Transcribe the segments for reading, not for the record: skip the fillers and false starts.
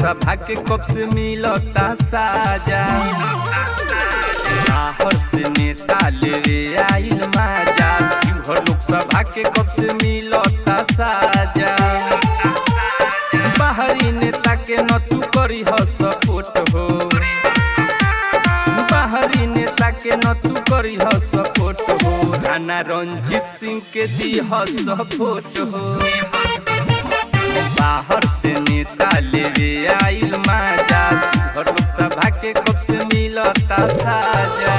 लोकसभा के कब से मिलता साजा। बाहर से नेता लेवे आइल माजा, शिवहर लोकसभा के कब से मिलता साजा। बाहरी नेता के न तू करी हो सपोर्ट हो, बाहरी नेता के न तू करी हो सपोर्ट हो। राणा रंजीत सिंह के दी हो सपोर्ट हो। बाहर से नेता लेवे आइल माजा, शिवहर लोकसभा के कब से मिलता साजा।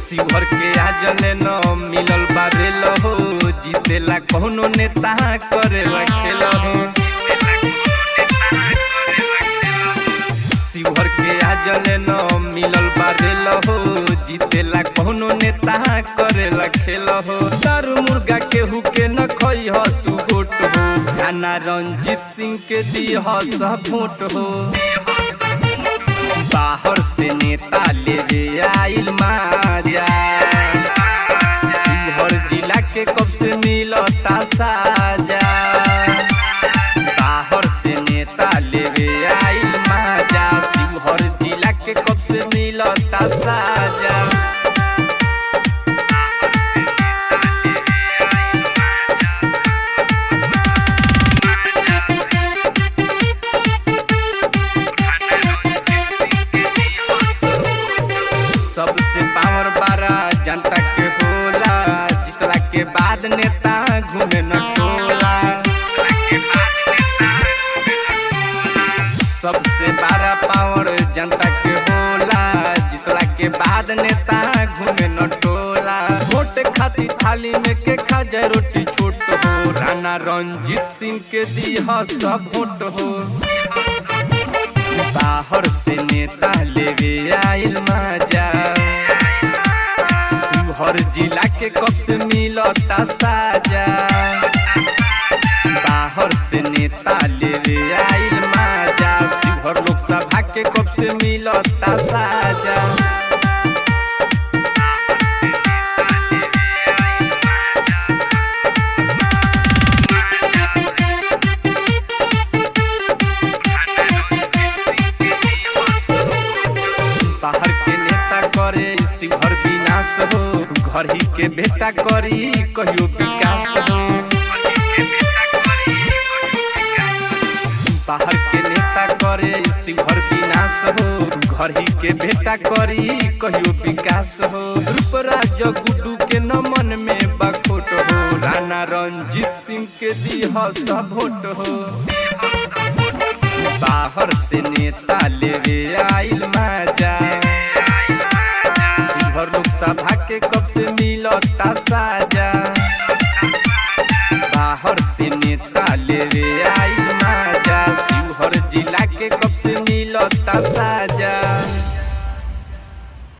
शिवहर के आजले न मिलल बारेल हो, जीतेला कौनो नेता करेला खेल हो। शिवहर के आजले न मिलल बारेल हो, जीतेला कौनो नेता करेला खेल हो। दारू मुर्गा केहू के न खई हो तू वोट हो, राणा रंजीत सिंह के दी हो सब वोट हो। बाहर से नेता लेवे आइल माजा, शिवहर जिला के कब से मिलता साजा। बाहर से नेता लेवे आइल माजा, शिवहर जिला के कब से मिलता साजा। सबसे पावर बारा जनता के होला, जितला के बाद नेता घूमे न टोला। सबसे बड़ा पावर जनता के होला, जितला के बाद नेता घूमे न टोला। वोट खातिर थाली में के खा जाए रोटी छोट हो, राणा रंजीत सिंह के दी हो सब वोट हो। बाहर से नेता लेवे आइल माजा, शिवहर जिला के कब से मिलता साजा। बाहर से नेता लेवे आइल माजा, शिवहर लोकसभा के कब से मिलता साजा। बाहर के नेता करे शिवहर विनाश हो, घर ही के बेटा करी कहियो विकास हो। बाहर के नेता करे शिवहर विनाश हो, घर ही के बेटा करी कहियो विकास हो। रूपराज गुड्डू के न मन में बखोट हो, राणा रंजीत सिंह के दी हो सब वोट हो। बाहर से नेता लेवे आइल माजा, शिवहर लोकसभा के कब से मिलता साजा। बाहर से नेता